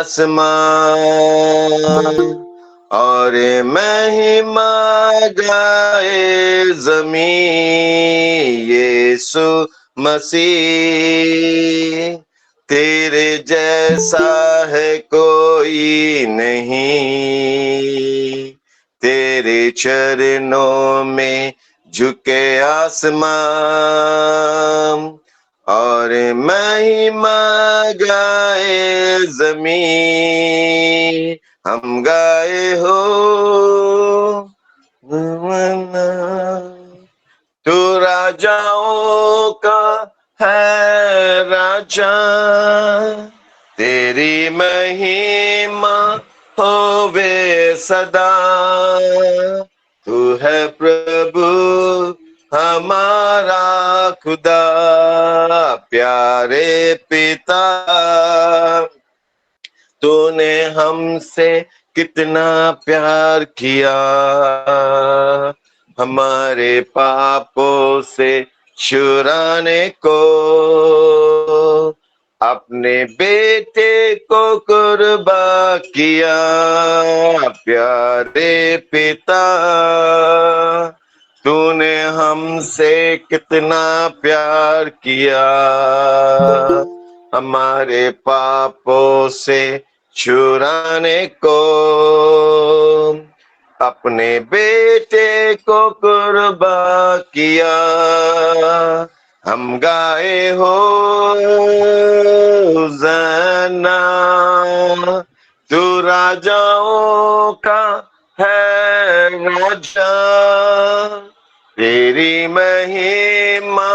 आसमान और महिमा गाए ज़मीं। यीशु मसीह तेरे जैसा है कोई नहीं, तेरे चरणों में झुके आसमान और महिमा गाए ज़मीं। हम गाए हो तू राजाओं का है राजा, तेरी महिमा होवे सदा। तू है प्रभु हमारा खुदा, प्यारे पिता तूने हमसे कितना प्यार किया, हमारे पापों से छुड़ाने को अपने बेटे को कुर्बा किया। प्यारे पिता तूने हमसे कितना प्यार किया, हमारे पापों से छुड़ाने को अपने बेटे को कुर्बा किया। हम गाए हो ज़ना, तू राजाओं का है राजा, तेरी महिमा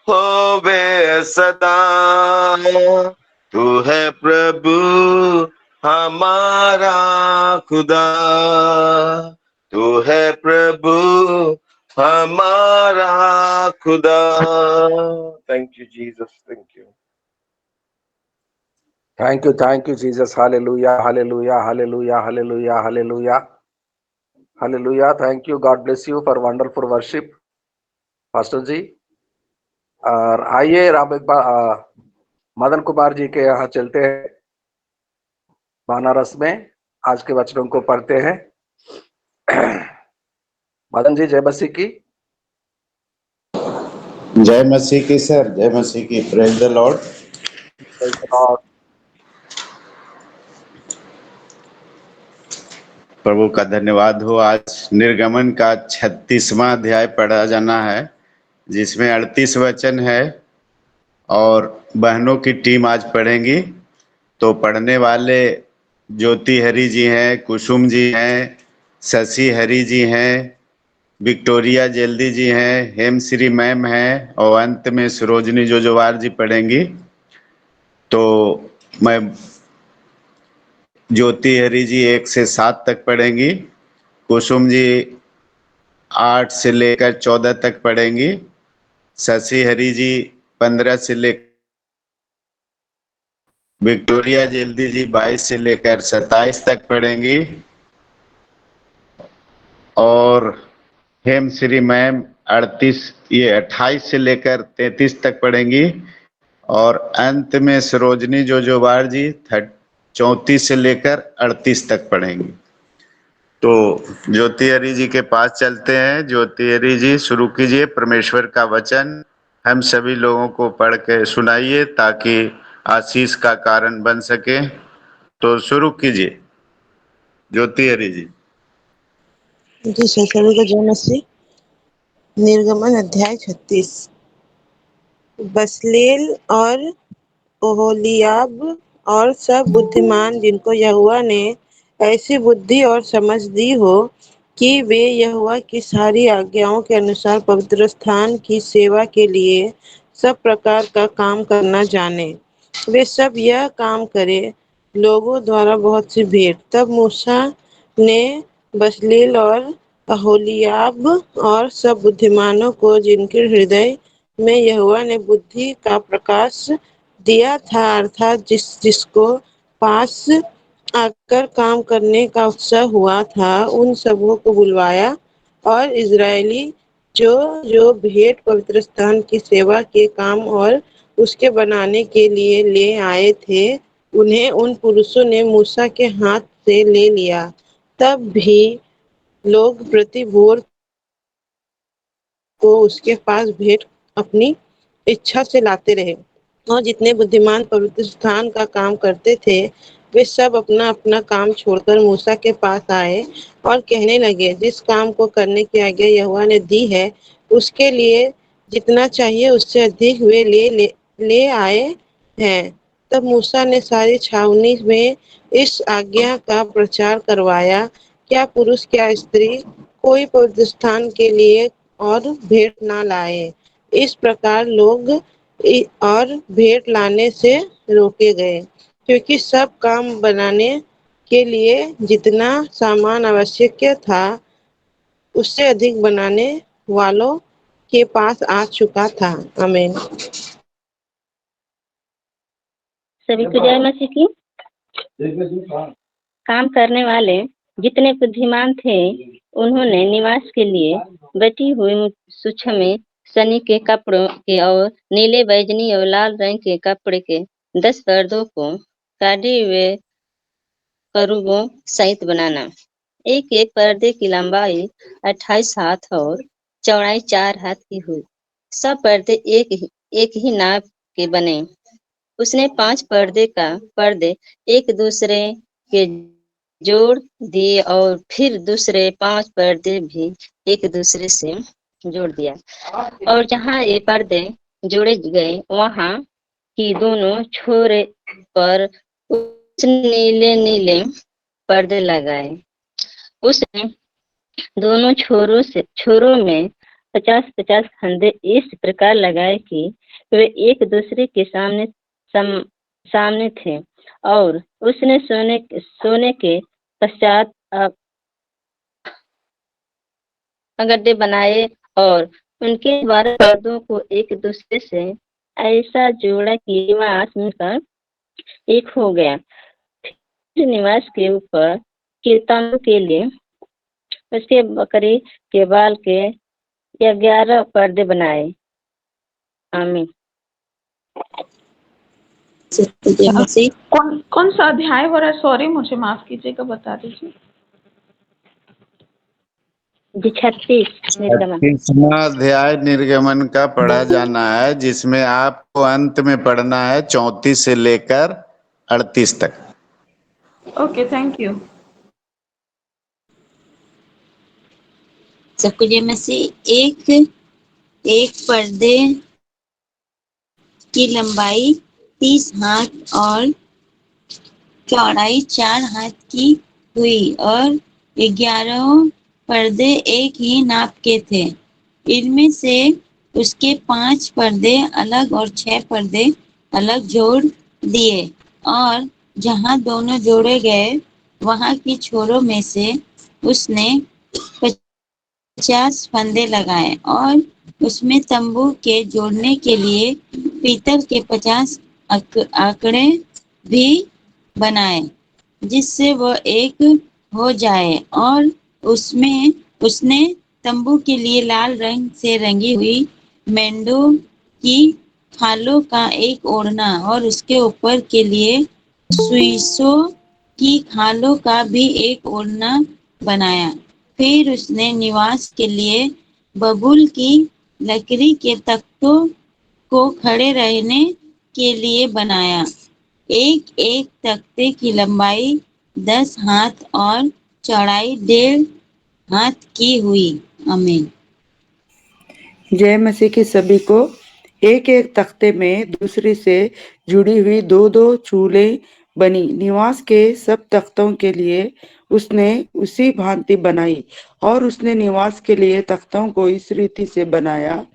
होवे सदा। तू है प्रभु हमारा खुदा, तू है प्रभु हमारा खुदा। Thank you Jesus, thank you. Thank you, Jesus. Hallelujah, hallelujah, hallelujah, hallelujah, hallelujah, hallelujah. Thank you. God bless you for wonderful worship, Pastor जी। और आइए मदन कुमार जी के यहाँ चलते हैं, बनारस में आज के वचनों को पढ़ते हैं। मदन जी, जय मसीह की। जय मसीह की सर, जय मसीह की। Praise the Lord. प्रभु का धन्यवाद हो। आज निर्गमन का 36वां अध्याय पढ़ा जाना है, जिसमें 38 वचन है और बहनों की टीम आज पढ़ेंगी। तो पढ़ने वाले ज्योति हरी जी हैं, कुसुम जी हैं, शशि हरी जी हैं, विक्टोरिया जल्दी जी हैं, हेमश्री मैम हैं और अंत में सरोजनी जोजवार जी पढ़ेंगी। तो मैं ज्योति हरी जी 1 से 7 तक पढ़ेंगी, कुसुम जी 8 से लेकर 14 तक पढ़ेंगी, शशि हरी जी 15 से लेकर, विक्टोरिया जल्दी जी 22 से लेकर 27 तक पढ़ेंगी और हेमश्री मैम 28 से लेकर 33 तक पढ़ेंगी और अंत में सरोजनी जोजवार जी 34 से लेकर 38 तक पढ़ेंगी। तो ज्योति हरी जी के पास चलते हैं। ज्योति हरी जी, शुरू कीजिए परमेश्वर का वचन, हम सभी लोगों को पढ़ के सुनाइए ताकि आशीष का कारण बन सके। तो शुरू कीजिए ज्योति हरी जी। जी सर, सभी को जय मसीह। निर्गमन अध्याय 36। बसलेल और ओहोलियाब और सब बुद्धिमान जिनको यहोवा ने ऐसी बुद्धि और समझ दी हो कि वे यहोवा की सारी आज्ञाओं के अनुसार पवित्र स्थान की सेवा के लिए सब प्रकार का काम करना जाने, वे सब यह काम करें लोगों द्वारा बहुत सी भेंट। तब मूसा ने बसलेल और ओहोलियाब और सब बुद्धिमानों को, जिनके हृदय में यहोवा ने बुद्धि का प्रकाश दिया था, अर्थात जिसको पास आकर काम करने का उत्साह हुआ था, उन सबों को बुलवाया और इजरायली जो जो भेंट पवित्र स्थान की सेवा के काम और उसके बनाने के लिए ले आए थे, उन्हें उन पुरुषों ने मूसा के हाथ से ले लिया। तब भी लोग प्रति भोर को उसके पास भेंट अपनी इच्छा से लाते रहे, और जितने बुद्धिमान पवित्र स्थान का काम करते थे वे सब अपना अपना काम छोड़कर मूसा के पास आए और कहने लगे, जिस काम को करने की आज्ञा यहोवा ने दी है उसके लिए जितना चाहिए उससे अधिक वे ले आए हैं। तब मूसा ने सारी छावनी में इस आज्ञा का प्रचार करवाया, क्या पुरुष क्या स्त्री कोई पवित्र स्थान के लिए और भेंट ना लाए। इस प्रकार लोग और भेंट लाने से रोके गए, क्योंकि सब काम बनाने के लिए जितना सामान आवश्यक था उससे अधिक बनाने वालों के पास आ चुका था। आमीन। सभी को जय मसीह की। काम करने वाले जितने बुद्धिमान थे उन्होंने निवास के लिए बटी हुई सूक्ष्म सनी के कपड़ों के और नीले बैजनी और लाल रंग के कपड़े के 10 पर्दों को काटे हुए करूबों सहित बनाना। एक एक पर्दे की लंबाई 28 हाथ और चौड़ाई 4 हाथ की हुई। सब पर्दे एक ही नाप के बने। उसने 5 पर्दे एक दूसरे के जोड़ दिए और फिर दूसरे 5 पर्दे भी एक दूसरे से जोड़ दिया, और जहाँ ये पर्दे जोड़े गए वहां की दोनों छोरे पर नीले नीले पर्दे लगाए। उसने दोनों छोरों में 50-50 फंदे इस प्रकार लगाए कि वे एक दूसरे के सामने थे, और उसने सोने के पश्चात गड्ढे बनाए और उनके 12 पर्दों को एक दूसरे से ऐसा जोड़ा कि निवास मिलकर एक हो गया। फिर निवास के ऊपर के तंबू के लिए उसके बकरी के बाल के 11 पर्दे बनाए। आमीन। कौन सा अध्याय हो रहा है? सॉरी, मुझे माफ कीजिएगा, बता दीजिए। 36 निर्गमन। 36वां अध्याय निर्गमन का पढ़ा जाना है, जिसमें आपको अंत में पढ़ना है 34 से लेकर 38 तक। Okay, thank you. सबको जय मसीह। एक पर्दे की लंबाई 30 हाथ और चौड़ाई 4 हाथ की हुई, और 11 पर्दे एक ही नाप के थे। इनमें से उसके 5 पर्दे अलग और 6 पर्दे अलग जोड़ दिए, और जहाँ दोनों जोड़े गए वहां की छोरों में से उसने 50 फंदे लगाए, और उसमें तंबू के जोड़ने के लिए पीतल के 50 आंकड़े भी बनाए, जिससे वह एक हो जाए। और उसमें उसने तंबू के लिए लाल रंग से रंगी हुई मेंढों की खालों का एक ओढ़ना और उसके ऊपर के लिए सुइसों की खालों का भी एक ओढ़ना बनाया। फिर उसने निवास के लिए बबूल की लकड़ी के तख्तों को खड़े रहने के लिए बनाया। एक एक तख्ते की लंबाई 10 हाथ और चौड़ाई 1.5 हाथ की हुई। आमीन। जय मसीह की सभी को। एक एक तख्ते में दूसरी से जुड़ी हुई 2-2 चूलें बनी। निवास के सब तख्तों के लिए उसने उसी भांति बनाई, और उसने निवास के लिए तख्तों को इस रीति से बनाया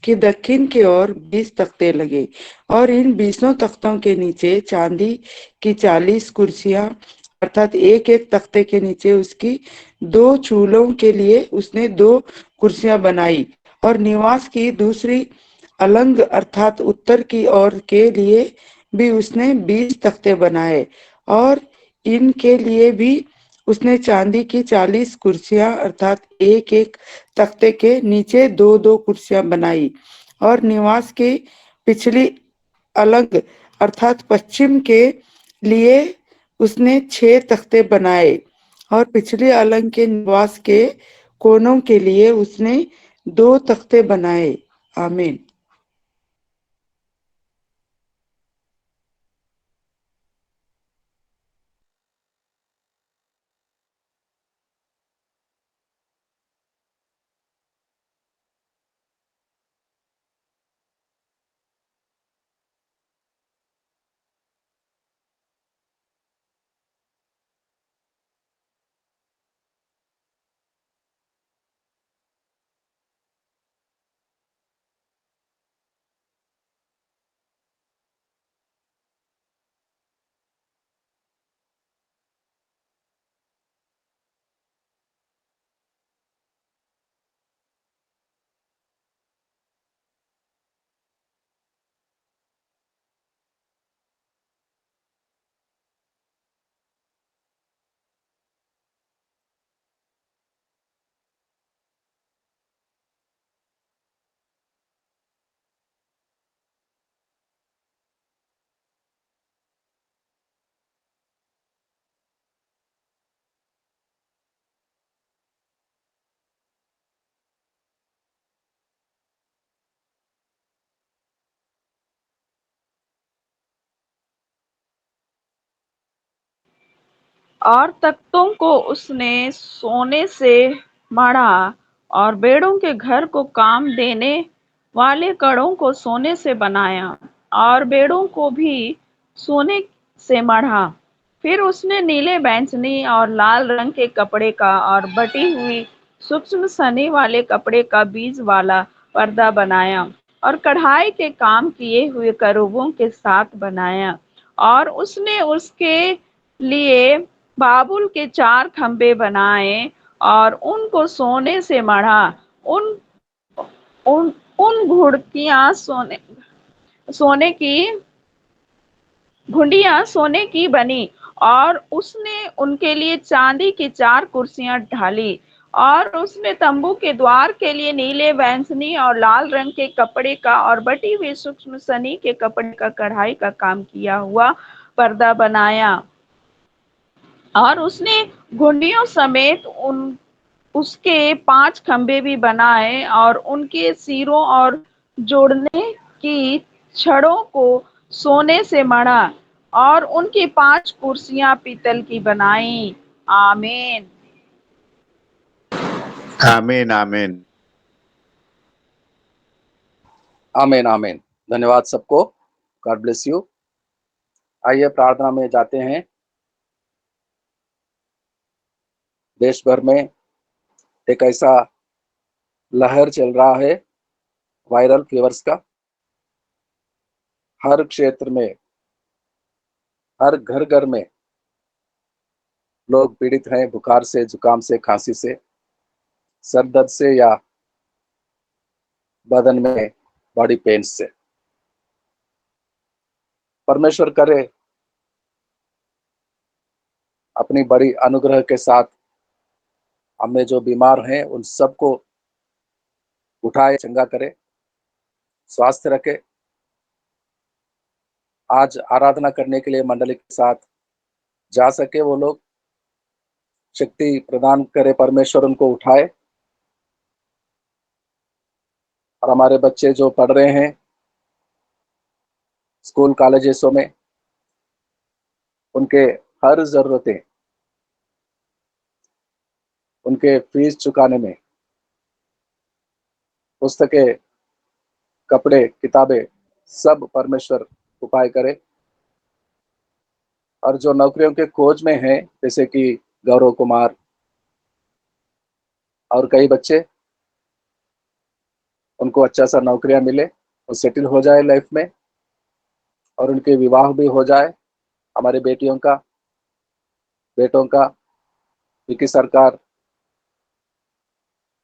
कि दक्षिण की ओर 20 तख्ते लगे, और इन 20 तख्तों के नीचे चांदी की 40 कुर्सियां, अर्थात एक एक तख्ते के नीचे उसकी 2 चूलों के लिए उसने 2 कुर्सियां बनाई। और निवास की दूसरी अलंग अर्थात उत्तर की ओर के लिए भी उसने 20 तख्ते बनाए, और इनके लिए भी उसने चांदी की 40 कुर्सियां अर्थात एक एक तख्ते के नीचे 2-2 कुर्सियां बनाई। और निवास की पिछली अलंग अर्थात पश्चिम के लिए उसने 6 तख्ते बनाए और पिछले अलंग के निवास के कोनों के लिए उसने 2 तख्ते बनाए। आमीन। और तख्तों को उसने सोने से मढ़ा और भेड़ों के घर को काम देने वाले कड़ों को सोने से बनाया और भेड़ों को भी सोने से मढ़ा। फिर उसने नीले बैंगनी और लाल रंग के कपड़े का और बटी हुई सूक्ष्म सनी वाले कपड़े का बीज वाला पर्दा बनाया और कढ़ाई के काम किए हुए करूबों के साथ बनाया। और उसने उसके लिए बाबुल के 4 खंभे बनाए और उनको सोने से मढ़ा। उन उन उन घुड़कियां सोने की घुंडियां सोने की बनी और उसने उनके लिए चांदी की 4 कुर्सियां ढाली। और उसने तंबू के द्वार के लिए नीले बैंगनी और लाल रंग के कपड़े का और बटी हुई सूक्ष्म सनी के कपड़े का कढ़ाई का काम किया हुआ पर्दा बनाया। और उसने घुंडियों समेत उसके 5 खंभे भी बनाए और उनके सिरों और जोड़ने की छड़ों को सोने से मढ़ा और उनकी 5 कुर्सियां पीतल की बनाई। आमीन। आमीन आमीन। आमीन आमीन। धन्यवाद सबको। God bless you. आइए प्रार्थना में जाते हैं। देश भर में एक ऐसा लहर चल रहा है वायरल फीवर्स का। हर क्षेत्र में, हर घर घर में लोग पीड़ित हैं, बुखार से, जुकाम से, खांसी से, सर दर्द से या बदन में बॉडी पेन से। परमेश्वर करे अपनी बड़ी अनुग्रह के साथ हमें जो बीमार हैं उन सबको उठाए, चंगा करे, स्वास्थ्य रखे। आज आराधना करने के लिए मंडली के साथ जा सके वो लोग, शक्ति प्रदान करे परमेश्वर, उनको उठाए। और हमारे बच्चे जो पढ़ रहे हैं स्कूल कॉलेजेसों में, उनके हर जरूरतें, उनके फीस चुकाने में, पुस्तकें, कपड़े, किताबें, सब परमेश्वर उपाय करे। और जो नौकरियों के खोज में हैं जैसे कि गौरव कुमार और कई बच्चे, उनको अच्छा सा नौकरियां मिले, वो सेटल हो जाए लाइफ में और उनके विवाह भी हो जाए। हमारी बेटियों का, बेटों का, विकी सरकार,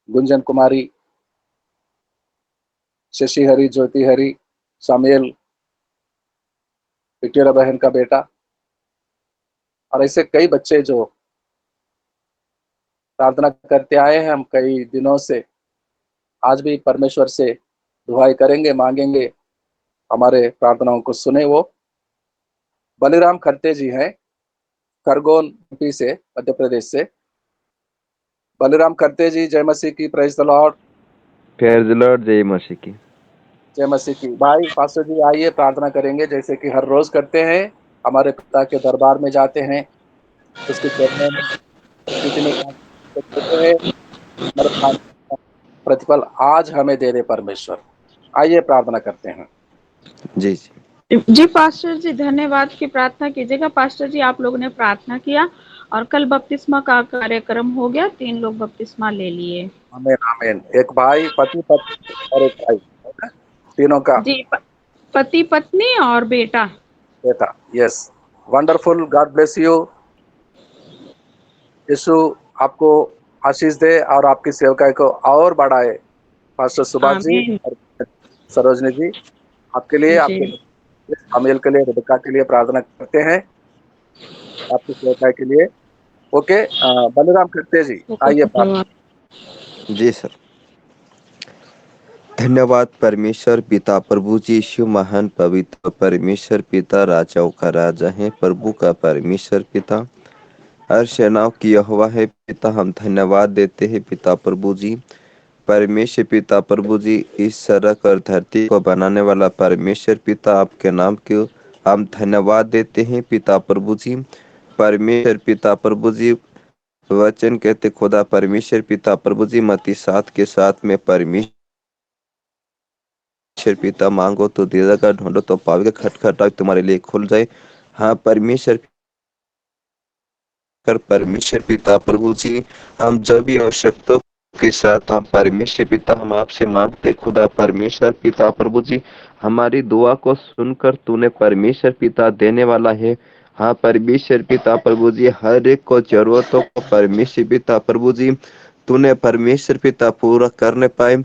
गुंजन कुमारी, शशि हरी, ज्योति हरी, सामुएल, विक्टोरिया बहन का बेटा और ऐसे कई बच्चे जो प्रार्थना करते आए हैं हम कई दिनों से, आज भी परमेश्वर से दुआएं करेंगे, मांगेंगे हमारे प्रार्थनाओं को सुने वो। बलिराम खट्टे जी हैं, खरगोन यूपी से, मध्य प्रदेश से। बलिराम खट्टे जी, जय मसीह की, praise the Lord. Praise the Lord, जय मसीह की। जय मसीह की। भाई पास्टर जी आइए, प्रार्थना करेंगे जैसे कि हर रोज करते हैं। हमारे पिता के दरबार में जाते हैं, उसके चरणों में जितने काम करते हैं, हमारे काम का प्रतिफल आज हमें दे दे परमेश्वर। आइए प्रार्थना करते हैं। जी जी। जी पास्टर जी, धन्यवाद की प्रार्थना कीजिएगा। पास्टर जी, आप लोगों ने प्रार्थना किया और कल बपतिस्मा का कार्यक्रम हो गया, 3 लोग बपतिस्मा ले लिए। आमीन आमीन। एक भाई, पति पत्नी और एक भाई, है ना? तीनों का जी, पति पत्नी और बेटा। बेटा। Yes, wonderful, God bless you. यीशु आपको आशीष दे और आपकी सेवकाई को और बढ़ाए। पास्टर सुभाष जी आमीन। और सरोजनी जी, आपके लिए, जी आपके अमील के लिए, रिबका के लिए प्रार्थना करते हैं, आपकी सेवकाई के लिए। ओके, बलिराम खट्टे जी आइए प्रार्थना। जी सर। धन्यवाद परमेश्वर पिता, प्रभु जी यीशु महान पवित्र परमेश्वर पिता, राजाओं का राजा है, प्रभु का परमेश्वर पिता, हर सेनाओं की यहोवा है पिता। हम धन्यवाद देते हैं पिता प्रभु जी, परमेश्वर पिता प्रभु जी, इस सड़क और धरती को बनाने वाला परमेश्वर पिता, आपके नाम को हम धन्यवाद देते हैं पिता प्रभु जी। परमेश्वर पिता प्रभु जी, वचन कहते खुदा परमेश्वर पिता प्रभु जी, मत्ती 7 के 7 में परमेश्वर पिता, मांगो तो दिया जाएगा, ढूंढो तो पाओगे, खटखटाओ तुम्हारे लिए खुल जाए। हाँ परमेश्वर पिता प्रभु जी, हम जब भी आवश्यकता के साथ हम परमेश्वर पिता, हम आपसे मांगते खुदा परमेश्वर पिता प्रभु जी, हमारी दुआ को सुनकर तूने परमेश्वर पिता देने वाला है। हाँ परमेश्वर पिता प्रभु जी, हर एक को जरूरतों को परमेश्वर पिता प्रभु जी तूने परमेश्वर पिता पूरा करने पाए।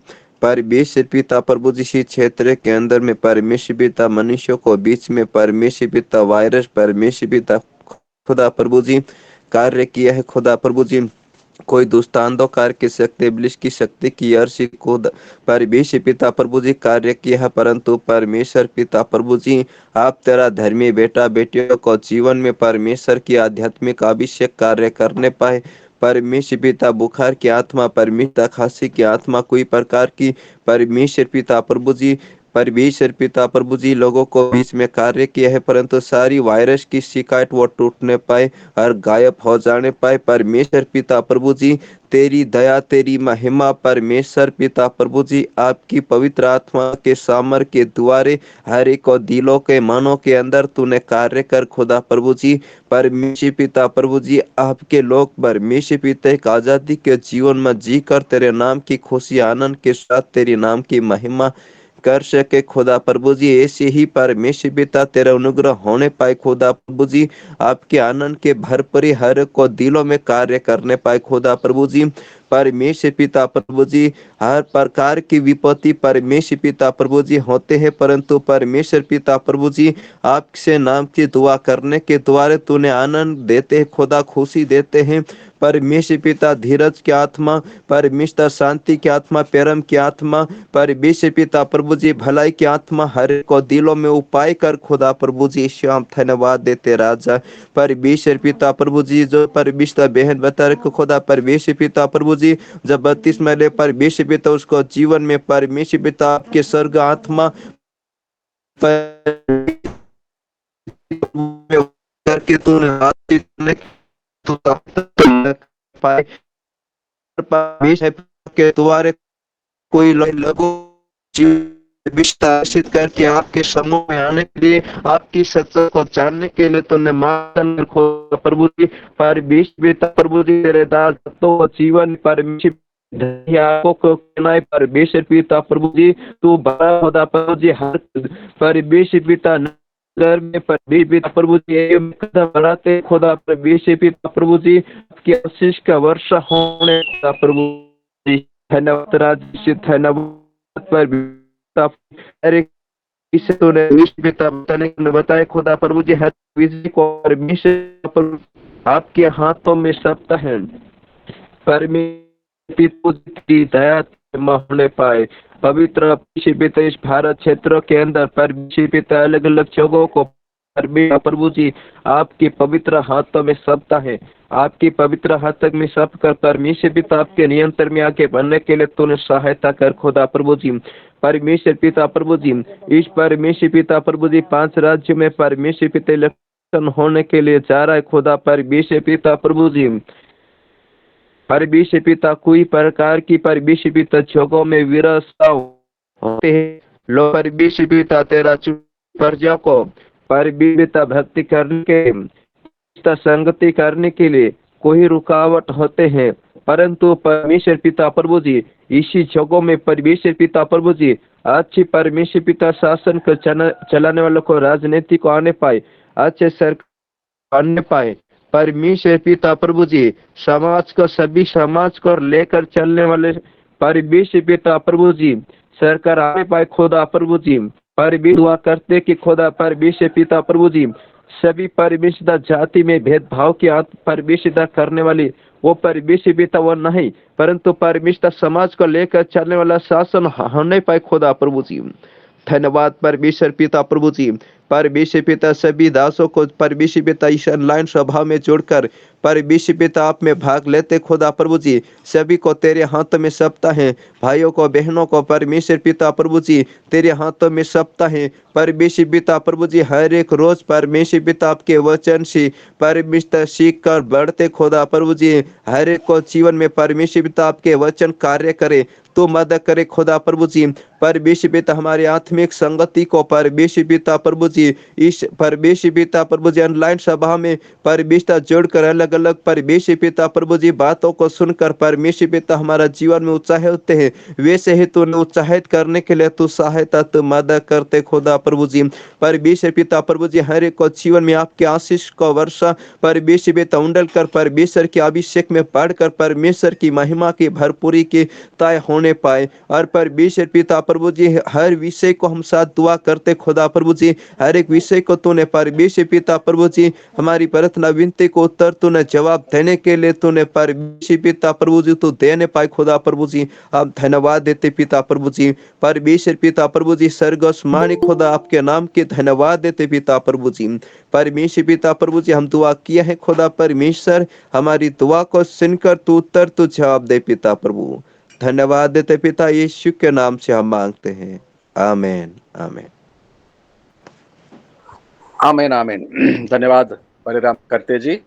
परमेश्वर पिता प्रभु जी, इसी क्षेत्र के अंदर में परमेश्वर पिता मनुष्यों को बीच में परमेश्वर पिता वायरस परमेश्वर पिता खुदा प्रभु जी कार्य किया है खुदा प्रभु जी। कोई दुष्ट अंधकार की शक्ति, इब्लिस की शक्ति की अर्शी को परमेश्वर पिता प्रभु जी कार्य किया है, परंतु परमेश्वर पिता प्रभु जी, आप तेरा धर्मी बेटा बेटियों को जीवन में परमेश्वर की आध्यात्मिक अभिषेक कार्य करने पाए। परमेश्वर पिता बुखार की आत्मा, परमेश्वर खांसी की आत्मा, कोई प्रकार की परमेश्वर पिता प्रभु जी, परमेश्वर पिता प्रभु जी लोगों को बीच में कार्य किया है, परंतु सारी वायरस की शिकायत वो टूटने पाए और गायब हो जाने पाए। परमेश्वर पिता प्रभु जी, तेरी दया तेरी महिमा परमेश्वर पिता प्रभु जी, आपकी पवित्र आत्मा के सामर के द्वारे हर एक को दिलों के मनों के अंदर तूने कार्य कर खुदा प्रभु जी। परमेश्वर पिता प्रभु जी, आपके लोग परमेश्वर पिता एक आजादी के जीवन में जी कर तेरे नाम की खुशी आनंद के साथ तेरे नाम की महिमा कर सके खुदा प्रभु जी। ऐसे ही परमेश्वर पिता तेरा अनुग्रह होने पाए खुदा प्रभु जी, आपके आनंद के भरपूरी हर को दिलों में कार्य करने पाए खुदा प्रभु जी। परमेश्वर पिता प्रभु जी, हर प्रकार की विपत्ति परमेश्वर पिता प्रभु जी होते हैं, परंतु परमेश्वर पिता प्रभु जी आपसे नाम की दुआ करने के द्वारा तूने आनंद देते हैं खुदा, खुशी देते हैं परमेश्वर पिता। धीरज की आत्मा परमेश्वर, शांति की आत्मा, प्रेम की आत्मा परमेश्वर पिता प्रभु जी, भलाई की आत्मा हर एक को दिलों में उपाय कर खुदा प्रभु जी। श्याम धन्यवाद देते राजा परमेश्वर पिता प्रभु जी, जो परमेश्वर बहन बता रहे खुदा परमेश्वर पिता प्रभु जी, जब 32 महीने परमेश्वर पिता उसको जीवन में परमेश्वर पिता आपके स्वर्ग आत्मा करके तूने पाए परमेश्वर के द्वारे कोई लोगों विस्तारित करके आपके समूह में आने के लिए, आपकी सत्ता को जानने के लिए तूने मार्ग खोला प्रभु जी। परमेश्वर पिता प्रभु जी, तेरे दास तो जीवन परमेश्वर आपको परमेश्वर पिता प्रभु जी, तू बड़ा खुदा प्रभु जी, हर परमेश्वर पिता घर में परमेश्वर पिता प्रभु जी कदम बढ़ाते खुदा परमेश्वर पिता प्रभु जी, आपकी आशीष का वर्षा होने खुदा प्रभु जी। धन्यवाद राज, धन्यवाद पर अरे इसे तूने पिता बताए खुदा प्रभु जी, हर विधि को परमेश्वर आपके हाथों में सब है। परमेश्वर पिता की दया होने पाए पवित्र पिता इस भारत क्षेत्र के अंदर परमेश्वर पिता अलग अलग जगहों को पिता प्रभु जी आपके पवित्र हाथों में सौंपता है। आपकी पवित्र हाथों में सौंप कर परमेश्वर पिता आपके नियंत्रण में आके बनने के लिए तूने सहायता कर खुदा प्रभु जी। परमेश्वर पिता प्रभु जी इस परमेश्वर पिता प्रभु जी 5 राज्यों में परमेश्वर पिता इलेक्शन होने के लिए जा रहा है खुदा परमेश्वर पिता प्रभु जी। परमेश्वर पिता कोई प्रकार की परमेश्वर पिता जगहों में विरसता होते हैं। लो परमेश्वर पिता तेरा प्रजा को परमेश्वर पिता भक्ति करने के संगति करने के लिए कोई रुकावट होते हैं, परंतु परमेश्वर पिता प्रभु जी इसी जगहों में परमेश्वर पिता प्रभु जी अच्छी परमेश्वर पिता शासन को चलाने वालों को राजनीति को आने पाए, अच्छे सरकार आने पाए। परमेश्वर पिता प्रभु जी समाज को सभी समाज को लेकर चलने वाले परमेश्वर पिता प्रभु जी सरकार आने पाए खुदा प्रभु जी। परमेश्वर दुआ करते कि खुदा परमेश्वर पिता प्रभु जी सभी परमेश्वर जाति में भेदभाव की परमेश्वर करने वाली वो परमेश्वर पिता वो नहीं, परंतु परमेश्वर समाज को लेकर चलने वाला शासन होने पाए खुदा प्रभु जी। धन्यवाद परमेश्वर पिता प्रभु जी। परमेश्वर पिता सभी दासों को परमेश्वर पिता इस ऑनलाइन सभा में जोड़कर परमेश्वर पिता आप में भाग लेते खुदा प्रभु जी सभी को तेरे हाथों में सौंपता है। भाइयों को बहनों को परमेश्वर पिता प्रभु जी तेरे हाथों में सौंपता है। परमेश्वर पिता प्रभु जी हर एक रोज परमेश्वर पिता आपके वचन से परमेश्वर सीख कर बढ़ते खुदा प्रभु जी हर एक को जीवन में परमेश्वर पिता आपके वचन कार्य करे तो मदद करे खुदा प्रभु जी। परमेश्वर पिता हमारे आत्मिक संगति को परमेश्वर पिता प्रभु जी इस परमेश्वर पिता प्रभु जी ऑनलाइन सभा में परमेश्वर जोड़कर अलग अलग परमेश्वर पिता प्रभु जी बातों को सुनकर परमेश्वर पिता हमारा जीवन में उत्साहित होते हैं, वैसे ही तूने उत्साहित करने के लिए तू सहायता तो मदद करते खुदा प्रभु जी। परमेश्वर पिता प्रभु जी हर एक को जीवन में आपके आशीष को वर्षा परमेश्वर पिता उंडल कर परमेश्वर के अभिषेक में पढ़कर परमेश्वर की महिमा की भरपूरी की तय होने पाए। और परमेश्वर पिता प्रभु जी हर विषय को हम साथ दुआ करते खुदा प्रभु जी हर एक विषय को तूने परमेश्वर पिता प्रभु जी हमारी प्रार्थना विनती को उत्तर तूने जवाब देने के लिए तूने परमेश्वर पिता प्रभु जी तू देने पाए खुदा प्रभु जी। आप धन्यवाद देते पिता प्रभु जी। परमेश्वर पिता प्रभु जी सर्गस्मानी खुदा आपके नाम के धन्यवाद देते पिता प्रभु जी। परमेश्वर पिता प्रभु जी हम दुआ किया है खुदा परमेश्वर हमारी दुआ को सुनकर तू उत्तर तू जवाब दे पिता प्रभु। धन्यवाद देते पिता यीशु के नाम से हम मांगते हैं, आमीन आमीन आमीन आमीन। धन्यवाद बलिराम करते जी।